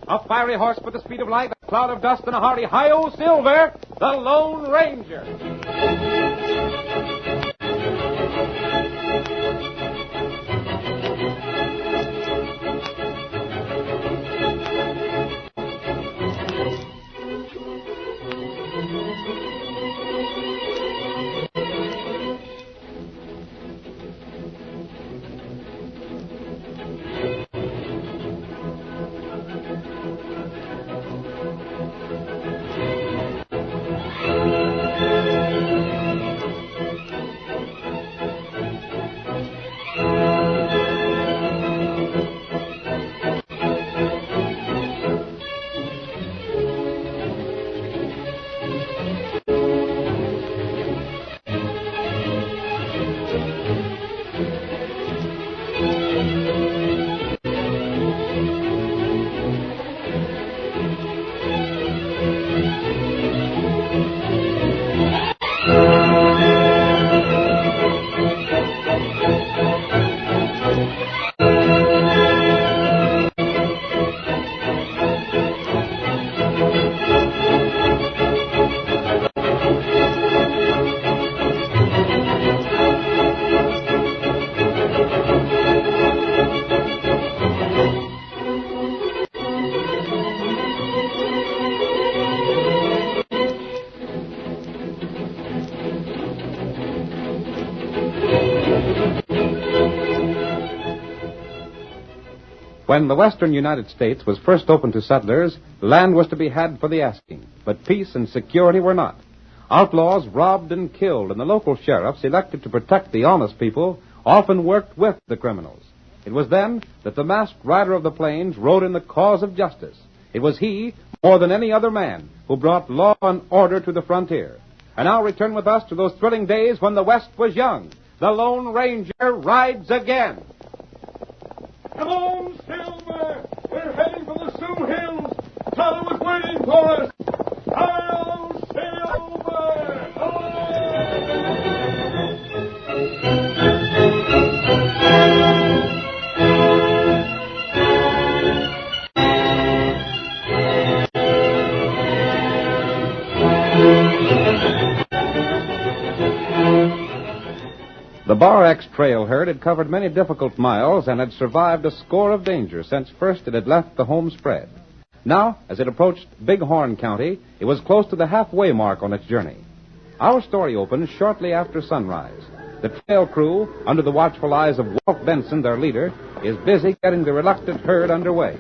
A fiery horse with the speed of light, a cloud of dust, and a hearty hi-yo Silver, the Lone Ranger. When the western United States was first opened to settlers, land was to be had for the asking, but peace and security were not. Outlaws robbed and killed, and the local sheriffs, elected to protect the honest people, often worked with the criminals. It was then that the masked rider of the plains rode in the cause of justice. It was he, more than any other man, who brought law and order to the frontier. And now return with us to those thrilling days when the West was young. The Lone Ranger rides again. Come on, Silver! We're heading for the Sioux Hills! Tonto is waiting for us! Hi-yo, Silver! The Bar X trail herd had covered many difficult miles and had survived a score of dangers since first it had left the home spread. Now, as it approached Bighorn County, it was close to the halfway mark on its journey. Our story opens shortly after sunrise. The trail crew, under the watchful eyes of Walt Benson, their leader, is busy getting the reluctant herd underway.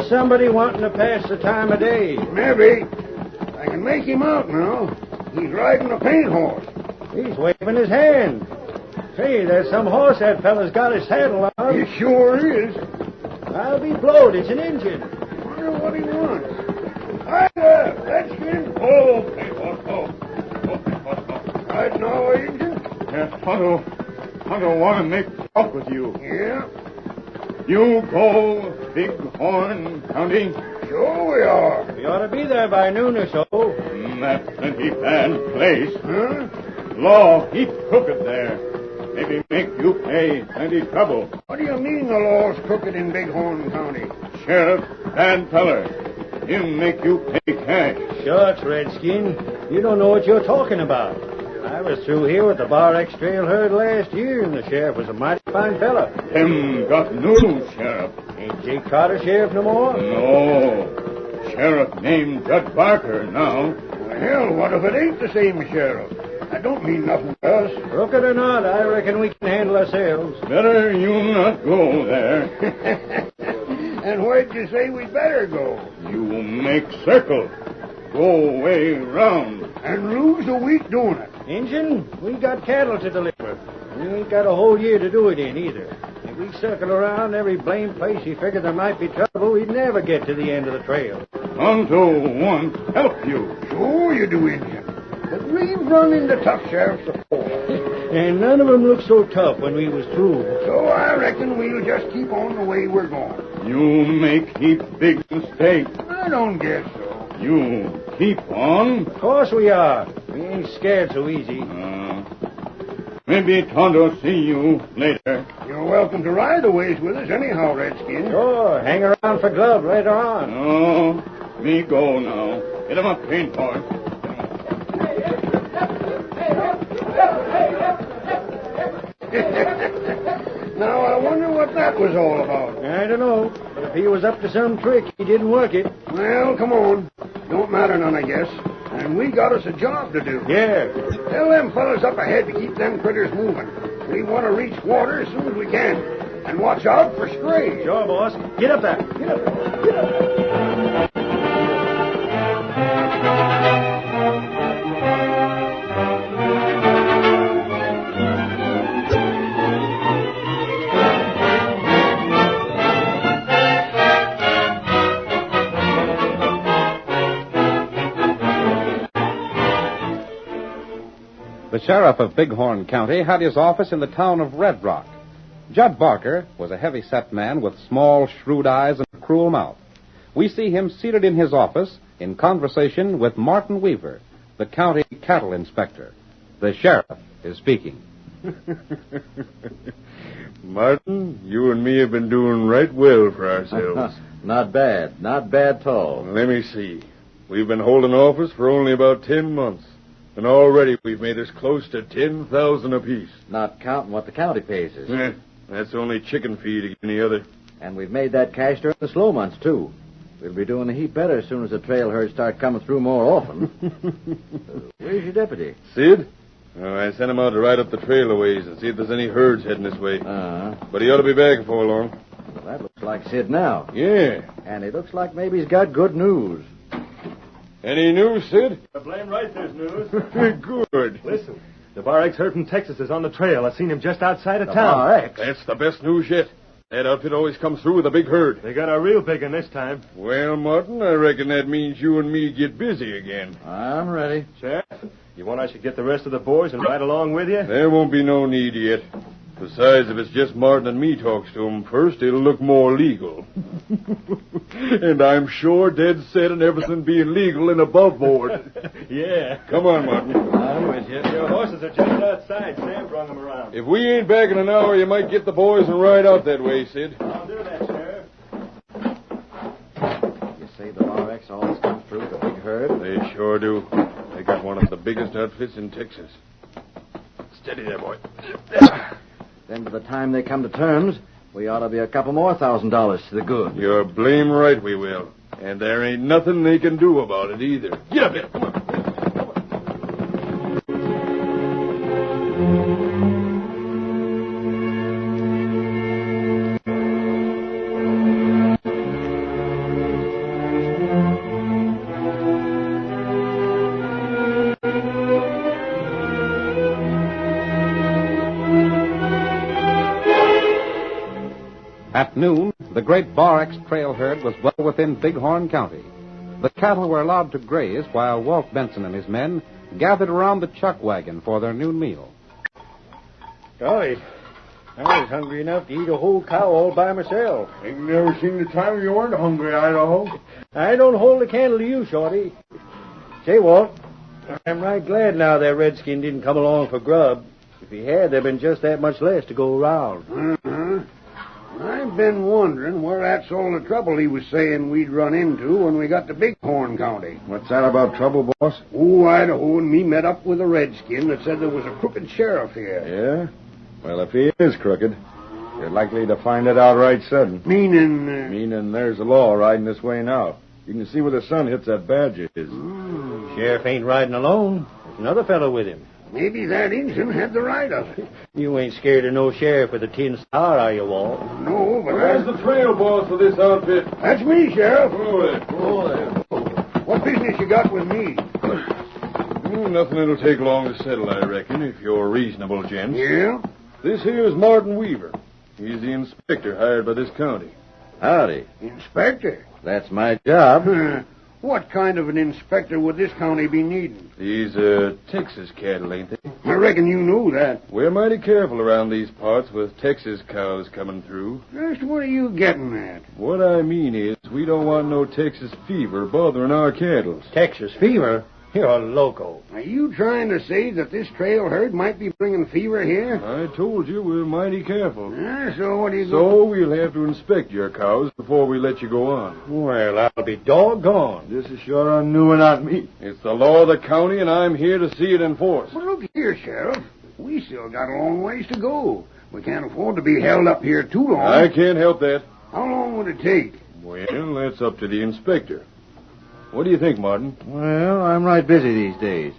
Somebody wanting to pass the time of day. Maybe. I can make him out now. He's riding a paint horse. He's waving his hand. Hey, there's some horse that fella's got his saddle on. He sure is. I'll be blowed. It's an Injun. Wonder what he wants. Hi there, Redskin. Oh, paint horse. Riding our Injun? Yes, Tonto want to make talk with you. Yeah? You go Bighorn County? Sure we are. We ought to be there by noon or so. That's plenty bad place. Huh? Law heap crooked there. Maybe make you pay plenty trouble. What do you mean the law's crooked in Bighorn County? Sheriff, bad feller. He'll make you pay cash. Shucks, Redskin. You don't know what you're talking about. I was through here with the Bar X trail herd last year, and the sheriff was a mighty fine fella. Him got new sheriff. Ain't Jake Carter sheriff no more? No. Sheriff named Judge Barker now. Well, hell, what if it ain't the same sheriff? That don't mean nothing to us. Crooked or not, I reckon we can handle ourselves. Better you not go there. And where'd you say we'd better go? You make circle. Go way round. And lose a week doing it. Injun, we got cattle to deliver. We ain't got a whole year to do it in, either. If we circle around every blame place he figured there might be trouble, we'd never get to the end of the trail. Tonto want help you. Sure you do, Injun. But we've run into tough sheriffs before. And none of them looked so tough when we was through. So I reckon we'll just keep on the way we're going. You make heap big mistake. I don't guess so. You keep on. Of course we are. We ain't scared so easy. Maybe Tonto see you later. You're welcome to ride a ways with us anyhow, Redskin. Sure, hang around for grub later on. No, me go now. Get him a paint boy. Now, I wonder what that was all about. I don't know, but if he was up to some trick, he didn't work it. Well, come on. Don't matter none, I guess. And we got us a job to do. Yeah. Tell them fellas up ahead to keep them critters moving. We want to reach water as soon as we can. And watch out for strays. Sure, boss. Get up there. Get up there. Get up there. The sheriff of Bighorn County had his office in the town of Red Rock. Judd Barker was a heavy-set man with small, shrewd eyes and a cruel mouth. We see him seated in his office in conversation with Martin Weaver, the county cattle inspector. The sheriff is speaking. Martin, you and me have been doing right well for ourselves. Not bad. Not bad at all. Let me see. We've been holding office for only about 10 months. And already we've made us close to 10,000 apiece. Not counting what the county pays us. That's only chicken feed against any other. And we've made that cash during the slow months, too. We'll be doing a heap better as soon as the trail herds start coming through more often. Where's your deputy? Sid? Oh, I sent him out to ride up the trail a ways and see if there's any herds heading this way. But he ought to be back before long. Well, that looks like Sid now. Yeah. And it looks like maybe he's got good news. Any news, Sid? Blame right there's news. Good. Listen, the Bar X herd from Texas is on the trail. I seen him just outside of town. Bar X? That's the best news yet. That outfit always comes through with a big herd. They got a real big one this time. Well, Martin, I reckon that means you and me get busy again. I'm ready. Sheriff, you want I should get the rest of the boys and ride along with you? There won't be no need yet. Besides, if it's just Martin and me talks to him first, it'll look more legal. And I'm sure dead set on everything being legal and above board. Yeah. Come on, Martin. I'm with you. Your horses are just outside. Sam brung them around. If we ain't back in an hour, you might get the boys and ride out that way, Sid. I'll do that, Sheriff. You say the Bar X always comes through with a big herd? They sure do. They got one of the biggest outfits in Texas. Steady there, boy. Then by the time they come to terms, we ought to be a couple more $1,000 to the good. You're blame right we will. And there ain't nothing they can do about it either. Get up here. Come on. At noon, the great Bar X trail herd was well within Bighorn County. The cattle were allowed to graze while Walt Benson and his men gathered around the chuck wagon for their noon meal. Golly, I was hungry enough to eat a whole cow all by myself. Ain't never seen the time you weren't hungry, Idaho. I don't hold a candle to you, Shorty. Say, Walt, I'm right glad now that redskin didn't come along for grub. If he had, there'd been just that much less to go around. Uh-huh. I've been wondering where that's all the trouble he was saying we'd run into when we got to Bighorn County. What's that about trouble, boss? Oh, Idaho and me met up with a redskin that said there was a crooked sheriff here. Yeah? Well, if he is crooked, you're likely to find it out right sudden. Meaning... Meaning there's a law riding this way now. You can see where the sun hits that badge is. Sheriff ain't riding alone. There's another fellow with him. Maybe that Injun had the right of it. You ain't scared of no sheriff with a tin star, are you, Walt? No, but Where's the trail boss for this outfit? That's me, Sheriff. Oh, there. What What business you got with me? Nothing that'll take long to settle, I reckon, if you're reasonable, gents. Yeah? This here's Martin Weaver. He's the inspector hired by this county. Howdy. Inspector? That's my job. What kind of an inspector would this county be needing? These, Texas cattle, ain't they? I reckon you knew that. We're mighty careful around these parts with Texas cows coming through. Just what are you getting at? What I mean is, we don't want no Texas fever bothering our cattle. Texas fever? You're loco. Are you trying to say that this trail herd might be bringing fever here? I told you we're mighty careful. So what do you So we'll have to inspect your cows before we let you go on. Well, I'll be doggone. This is sure on new and on me. It's the law of the county, and I'm here to see it enforced. Well, look here, Sheriff. We still got a long ways to go. We can't afford to be held up here too long. I can't help that. How long would it take? Well, that's up to the inspector. What do you think, Martin? Well, I'm right busy these days.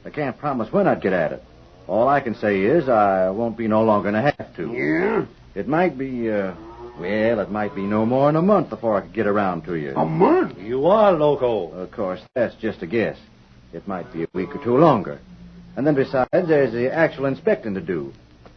I can't promise when I'd get at it. All I can say is I won't be no longer than I have to. Yeah? It might be, it might be no more than a month before I could get around to you. A month? You are loco. Of course, that's just a guess. It might be a week or two longer. And then besides, there's the actual inspecting to do.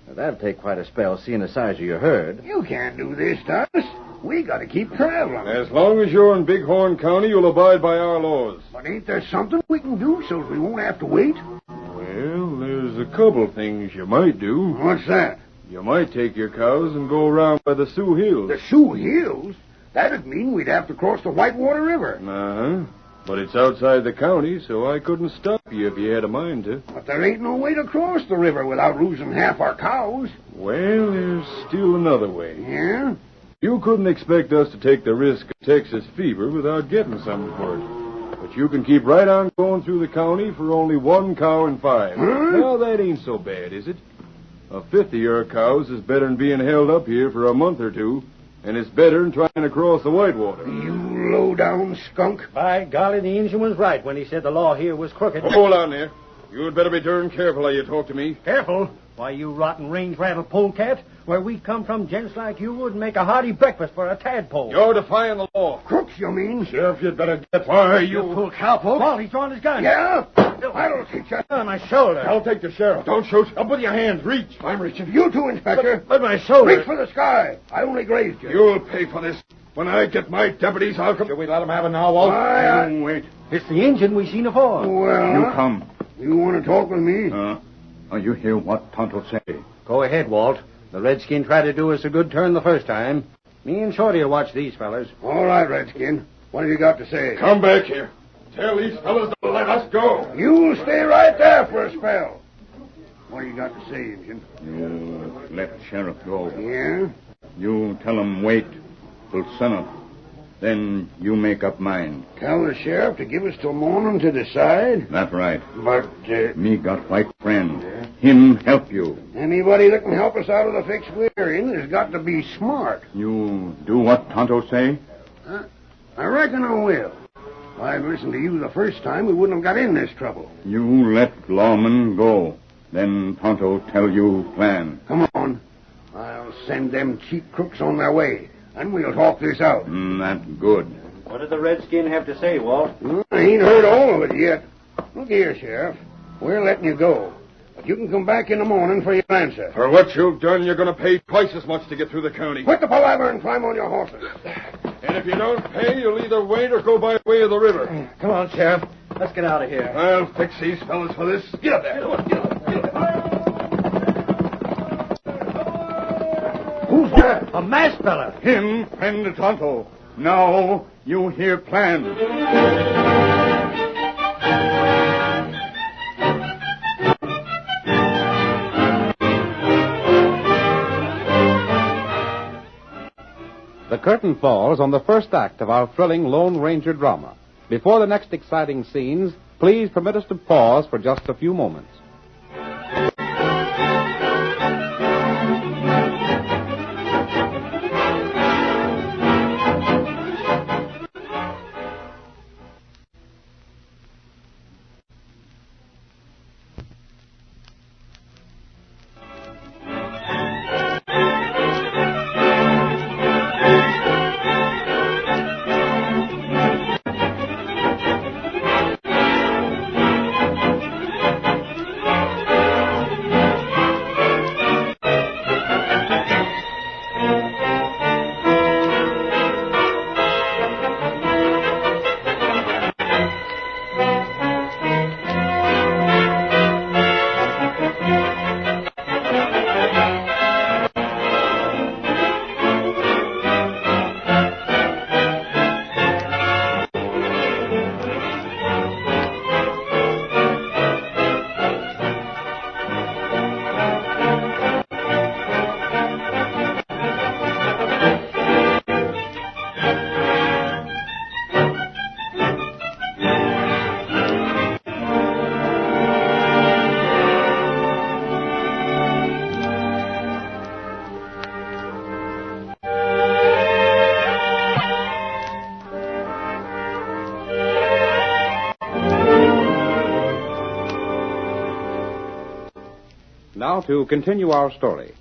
Now, that'll take quite a spell, seeing the size of your herd. You can't do this to us. We got to keep traveling. As long as you're in Bighorn County, you'll abide by our laws. But ain't there something we can do so we won't have to wait? Well, there's a couple things you might do. What's that? You might take your cows and go around by the Sioux Hills. The Sioux Hills? That'd mean we'd have to cross the Whitewater River. Uh-huh. But it's outside the county, so I couldn't stop you if you had a mind to. But there ain't no way to cross the river without losing half our cows. Well, there's still another way. Yeah? You couldn't expect us to take the risk of Texas fever without getting something for it. But you can keep right on going through the county for only 1 cow in 5. Huh? Now, that ain't so bad, is it? A fifth of your cows is better than being held up here for a month or two, and it's better than trying to cross the Whitewater. You low-down skunk. By golly, the Indian was right when he said the law here was crooked. Hold on there. You'd better be darn careful how you talk to me. Careful. Why, you rotten range rattle polecat. Where we come from, gents like you wouldn't make a hearty breakfast for a tadpole. You're defying the law. Crooks, you mean? Sheriff, you'd better get by, You fool cowpoke. Walt, he's drawing his gun. Yeah? That'll teach you. On my shoulder. I'll take the sheriff. Don't shoot. Up with your hands. Reach. I'm reaching. You too, Inspector. But my shoulder. Reach for the sky. I only grazed you. You'll pay for this. When I get my deputies, I'll come. Shall we let them have it now, Walt? Aye. Wait. It's the engine we seen afore. Well, Come. you want to talk with me? You hear what Tonto say? Go ahead, Walt. The redskin tried to do us a good turn the first time. Me and Shorty will watch these fellers. All right, Redskin. What have you got to say? Come back here. Tell these fellas to let us go. You stay right there for a spell. What have you got to say, Injun? You let Sheriff go. Yeah? You tell him wait till sunup. Then you make up mind. Tell the sheriff to give us till morning to decide? That's right. But, Me got white friend. Him help you. anybody that can help us out of the fix we're in has got to be smart. You do what Tonto say? I reckon I will. If I'd listened to you the first time, we wouldn't have got in this trouble. You let lawman go. Then Tonto tell you plan. Come on. I'll send them cheap crooks on their way, and we'll talk this out. That good. What did the redskin have to say, Walt? I ain't heard all of it yet. Look here, Sheriff. We're letting you go. But you can come back in the morning for your answer. For what you've done, you're going to pay twice as much to get through the county. Quit the palaver and climb on your horses. And if you don't pay, you'll either wait or go by way of the river. Come on, Sheriff. Let's get out of here. I'll fix these fellas for this. Get up there. Who's that? A masked fella. Him, friend Tonto. Now you hear plan. The curtain falls on the first act of our thrilling Lone Ranger drama. Before the next exciting scenes, please permit us to pause for just a few moments. Now, to continue our story.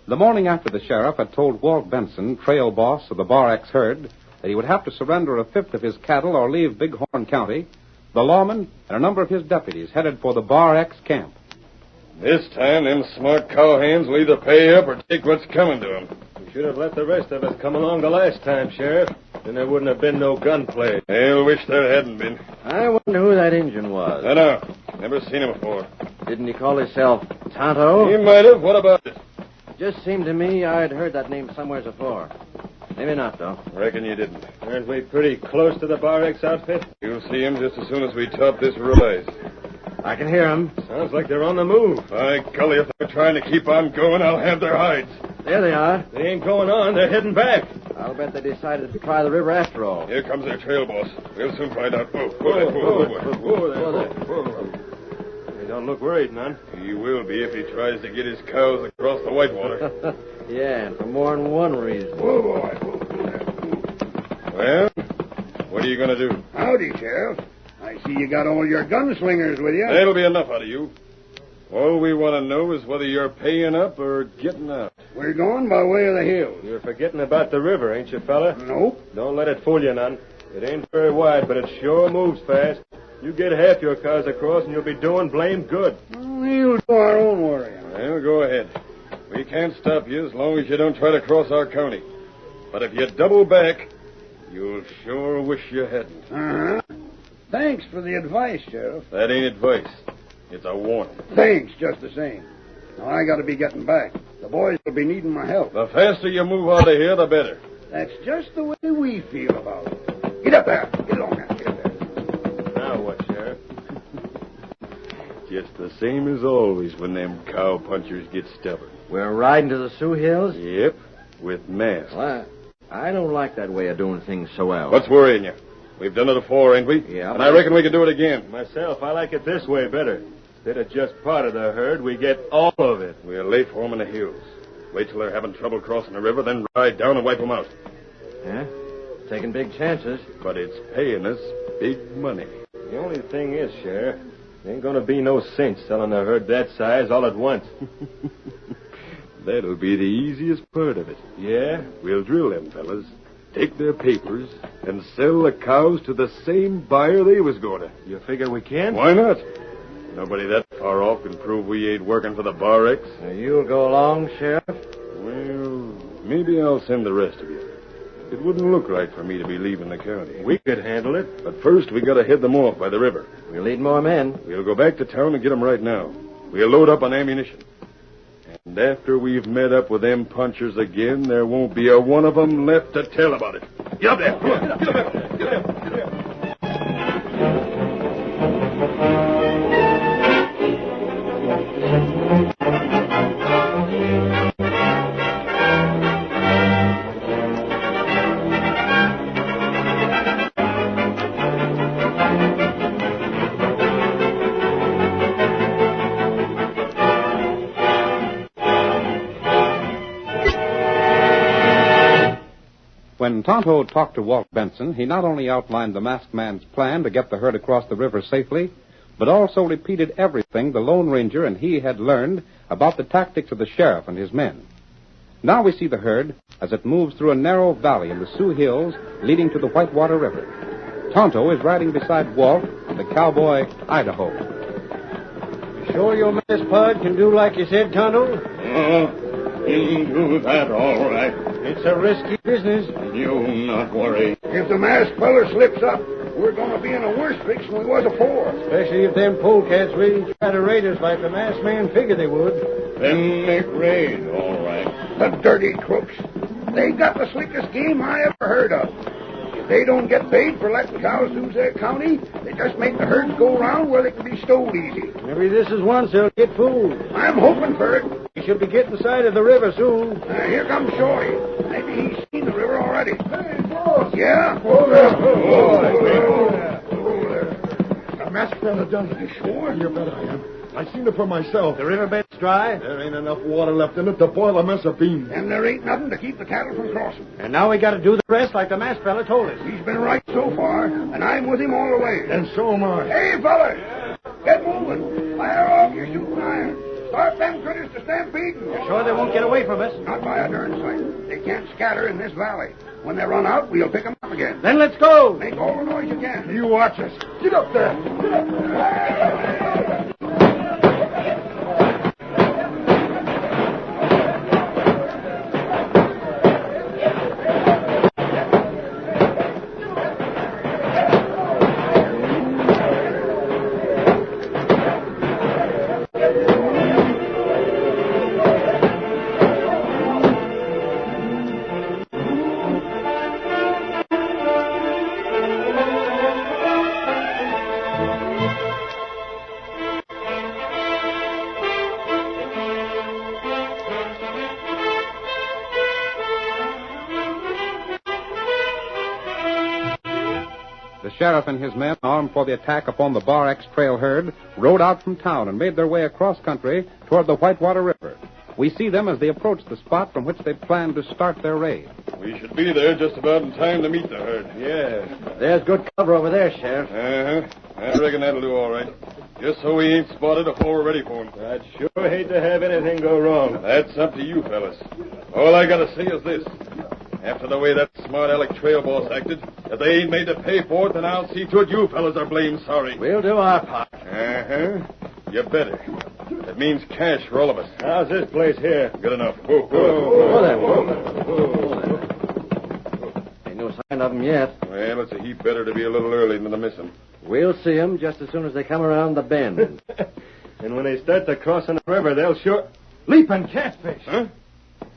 The morning after the sheriff had told Walt Benson, trail boss of the Bar X herd, that he would have to surrender a fifth of his cattle or leave Bighorn County, the lawman and a number of his deputies headed for the Bar X camp. This time, them smart cowhands will either pay up or take what's coming to them. You should have let the rest of us come along the last time, Sheriff. Then there wouldn't have been no gunplay. They'll wish there hadn't been. I wonder who that Injun was. I know. Never seen him before. Didn't he call himself Tonto? He might have. What about it? Just seemed to me I'd heard that name somewhere before. Maybe not, though. Reckon you didn't. Aren't we pretty close to the Bar X outfit? You'll see him just as soon as we top this rise. I can hear him. Sounds like they're on the move. By golly, if they're trying to keep on going, I'll have their hides. There they are. They ain't going on. They're heading back. I'll bet they decided to try the river after all. Here comes their trail boss. We'll soon find out. They don't look worried none. He will be if he tries to get his cows across the Whitewater. Yeah, and for more than one reason. Whoa, boy. Well, what are you going to do? Howdy, Sheriff. I see you got all your gunslingers with you. That'll be enough out of you. All we want to know is whether you're paying up or getting out. We're going by way of the hills. You're forgetting about the river, ain't you, fella? Nope. Don't let it fool you none. It ain't very wide, but it sure moves fast. You get half your cars across, and you'll be doing blamed good. We'll do our own worrying. Well, go ahead. We can't stop you as long as you don't try to cross our county. But if you double back, you'll sure wish you hadn't. Uh-huh. Thanks for the advice, Sheriff. That ain't advice. It's a warning. Thanks, just the same. Now, I got to be getting back. The boys will be needing my help. The faster you move out of here, the better. That's just the way we feel about it. Get up there. Get along now. Get up there. Now what, Sheriff? Just the same as always when them cow punchers get stubborn. We're riding to the Sioux Hills? Yep, with masks. Well, I don't like that way of doing things so well. What's worrying you? We've done it before, ain't we? Yeah. And I reckon we can do it again. Myself, I like it this way better. Instead of just part of the herd, we get all of it. We'll lay for 'em in the hills. Wait till they're having trouble crossing the river, then ride down and wipe 'em out. Yeah? Taking big chances. But it's paying us big money. The only thing is, Sheriff, there ain't going to be no sense selling a herd that size all at once. That'll be the easiest part of it. Yeah? We'll drill them fellas, take their papers, and sell the cows to the same buyer they was going to. You figure we can? Why not? Nobody that far off can prove we ain't working for the Bar X. Now, you'll go along, Sheriff? Well, maybe I'll send the rest of you. It wouldn't look right for me to be leaving the county. We could handle it. But first, we got to head them off by the river. We'll need more men. We'll go back to town and get them right now. We'll load up on ammunition. And after we've met up with them punchers again, there won't be a one of them left to tell about it. Get up there. Come on. Get up there. Get up there. Get up there. When Tonto talked to Walt Benson, he not only outlined the masked man's plan to get the herd across the river safely, but also repeated everything the Lone Ranger and he had learned about the tactics of the sheriff and his men. Now we see the herd as it moves through a narrow valley in the Sioux Hills leading to the Whitewater River. Tonto is riding beside Walt and the cowboy Idaho. Sure your masked pard can do like you said, Tonto? He'll do that all right. It's a risky business. You not worry. If the masked feller slips up, we're going to be in a worse fix than we was afore. Especially if them polecats really try to raid us like the masked man figured they would. Then make raid, all right. The dirty crooks. They got the slickest game I ever heard of. If they don't get paid for letting cows lose their county, they just make the herds go around where they can be stole easy. Maybe this is once they'll get fooled. I'm hoping for it. We should be getting sight of the river soon. Here comes Shorty. Maybe he's seen the river already. Hey, boss! Yeah? Whoa there! The masked fella done it. You sure? You bet I am. I seen it for myself. The riverbed's dry, There ain't enough water left in it to boil a mess of beans. And there ain't nothing to keep the cattle from crossing. and now we got to do the rest like the masked fella told us. He's been right so far, and I'm with him all the way. And so am I. Hey, fellas! Get moving. Fire off your shooting irons. Start them critters to stampeding. You're sure they won't get away from us? Not by a darn sight. They can't scatter in this valley. When they run out, we'll pick them up again. Then let's go. Make all the noise you can. You watch us. Get up there. Get up there. The sheriff and his men, armed for the attack upon the Bar X trail herd, rode out from town and made their way across country toward the Whitewater River. We see them as they approach the spot from which they plan to start their raid. We should be there just about in time to meet the herd. Yeah. There's good cover over there, Sheriff. Uh-huh. I reckon that'll do all right. Just so we ain't spotted before we're ready for him. I'd sure hate to have anything go wrong. That's up to you, fellas. All I gotta say is this. After the way that smart aleck trail boss acted, if they ain't made to pay for it, then I'll see to it you fellas are blamed sorry. We'll do our part. Uh-huh. You better. It means cash for all of us. How's this place here? Good enough. Whoa, Ain't no sign of them yet. Well, it's a heap better to be a little early than to miss them. We'll see them just as soon as they come around the bend. And when they start to crossing the river, they'll sure... Leaping catfish. Huh?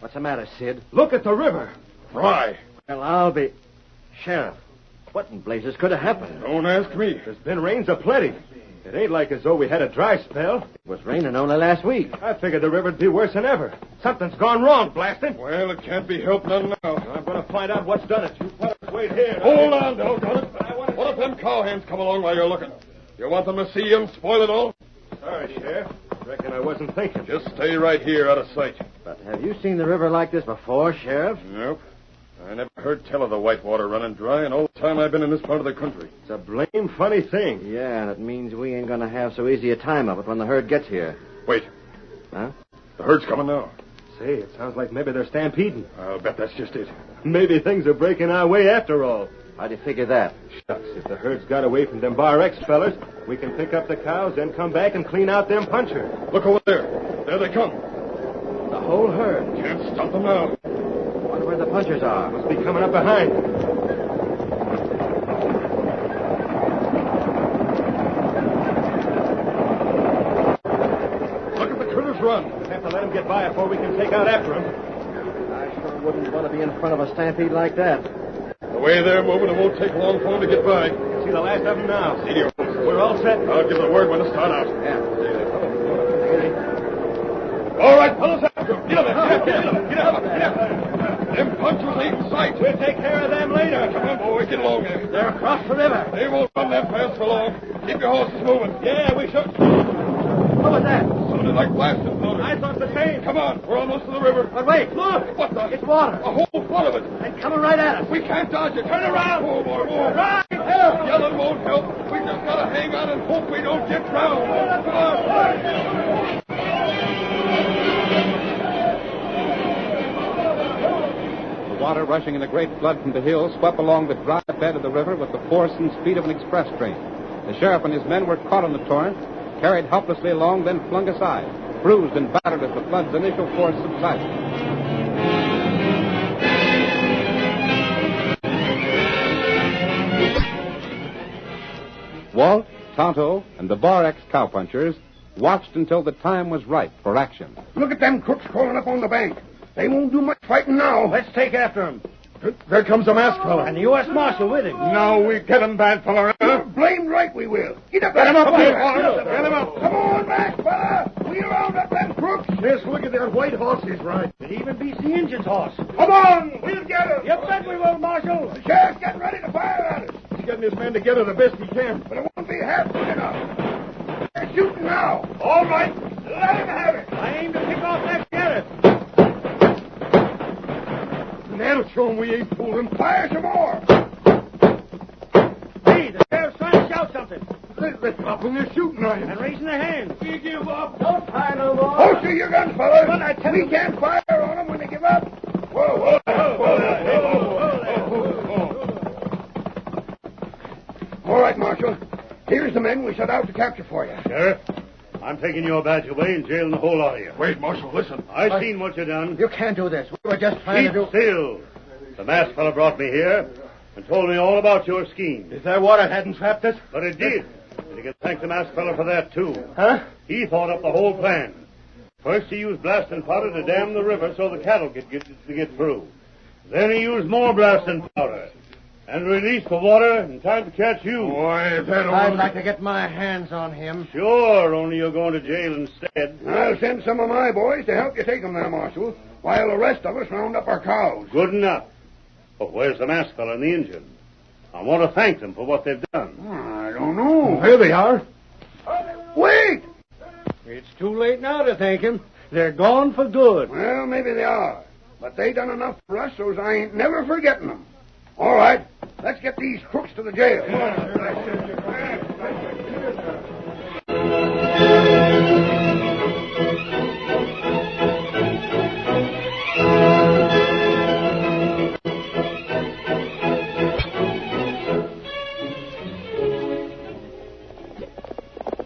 What's the matter, Sid? Look at the river. Fry. Well, I'll be... Sheriff, what in blazes could have happened? Don't ask me. There's been rains aplenty. It ain't like as though we had a dry spell. It was raining only last week. I figured the river'd be worse than ever. Something's gone wrong, blast it. Well, it can't be helped none now. I'm going to find out what's done it. You fellas wait here. Hold on, doggone it. What if them cowhands come along while you're looking? You want them to see you and spoil it all? Sorry, Sheriff. Reckon I wasn't thinking. Just stay right here out of sight. But have you seen the river like this before, Sheriff? Nope. I never heard tell of the Whitewater running dry in all the time I've been in this part of the country. It's a blame funny thing. Yeah, and it means we ain't going to have so easy a time of it when the herd gets here. Wait. Huh? The herd's coming now. Say, it sounds like maybe they're stampeding. I'll bet that's just it. Maybe things are breaking our way after all. How'd you figure that? Shucks, if the herd's got away from them Bar X fellers, we can pick up the cows, then come back and clean out them punchers. Look over there. There they come. The whole herd. Can't stop them now. Wonder where the punchers are. Must be coming up behind. Look at the critters run. We'll have to let them get by before we can take out after them. I sure wouldn't want to be in front of a stampede like that. The way they're moving, it won't take long for them to get by. See the last of them now. See you. We're all set. I'll give the word when to start out. Yeah. All right, fellas, after them. Get up, get up. Them punchers ain't in sight. We'll take care of them later. Come on, boy, get along there. They're across the river. They won't run that fast for long. Keep your horses moving. Yeah, we should. What was that? Sounded like blasting powder. I thought the same. Come on, we're almost to the river. But wait, look. What the? It's water. A whole flood of it. And coming right at us. We can't dodge it. Turn around. Whoa, boy, whoa. Right. Help. Yelling won't help. We just gotta hang on and hope we don't get drowned. Come on. The water rushing in a great flood from the hills swept along the dry bed of the river with the force and speed of an express train. The sheriff and his men were caught in the torrent, carried helplessly along, then flung aside, bruised and battered as the flood's initial force subsided. Walt, Tonto, and the Bar X cowpunchers watched until the time was ripe for action. Look at them crooks crawling up on the bank. They won't do much fighting now. Let's take after him. There comes a masked fella. And the U.S. Marshal with him. Now we get him, bad fella. You're blamed right we will. Get up Get there. him up, Come there. on. Get him up. Come on back, fella. We round up them crooks. Yes, look at that white horse he's riding. It even beats the Injun's horse. Come on. We'll get him. You bet we will, Marshal. The sheriff's getting ready to fire at us. He's getting his men together the best he can. But it won't be half good enough. They're shooting now. All right. Let him have it. I aim to pick off that sheriff. And that'll show him we ain't fooling. Fire some more. Hey, the sheriff's trying to shout something. They're dropping their shooting knives. And raising their hands. We give up. Don't fire no more. Holster your guns, fellas. We can't fire on them when they give up. Whoa. All right, Marshal. Here's the men we set out to capture for you. Sheriff, I'm taking your badge away and jailing the whole lot of you. Wait, Marshal, listen. I seen what you done. You can't do this. We were just trying Keep still. The masked fella brought me here and told me all about your scheme. Is that water hadn't trapped us? But it did. And you can thank the masked fella for that, too. Huh? He thought up the whole plan. First, he used blasting powder to dam the river so the cattle could get through. Then he used more blasting powder and released the water in time to catch you. Boy, that I'd like to get my hands on him. Sure, only you're going to jail instead. I'll send some of my boys to help you take them there, Marshal, while the rest of us round up our cows. Good enough. But where's the masked fella and the Injun? I want to thank them for what they've done. I don't know. Here they are. Wait! It's too late now to thank him. They're gone for good. Well, maybe they are. But they done enough for us, so I ain't never forgetting them. All right, let's get these crooks to the jail.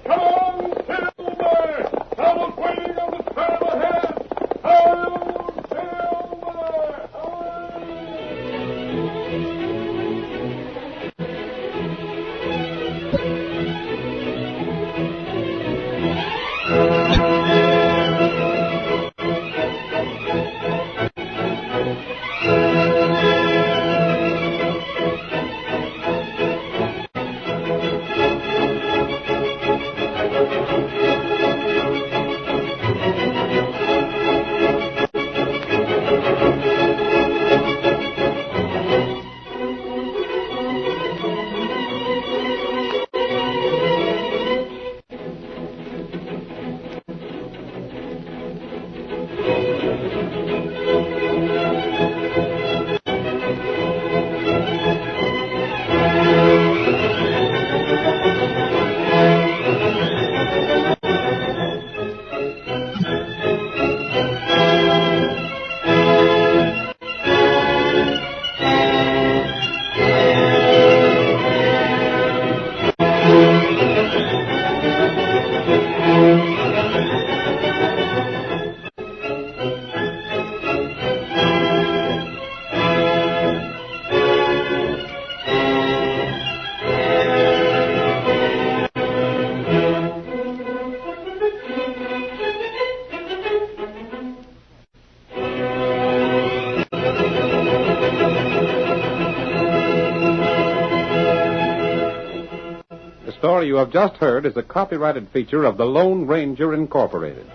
Come on, Silver! Someone's waiting on the trail ahead! Hail, Silver! The story you have just heard is a copyrighted feature of the Lone Ranger Incorporated.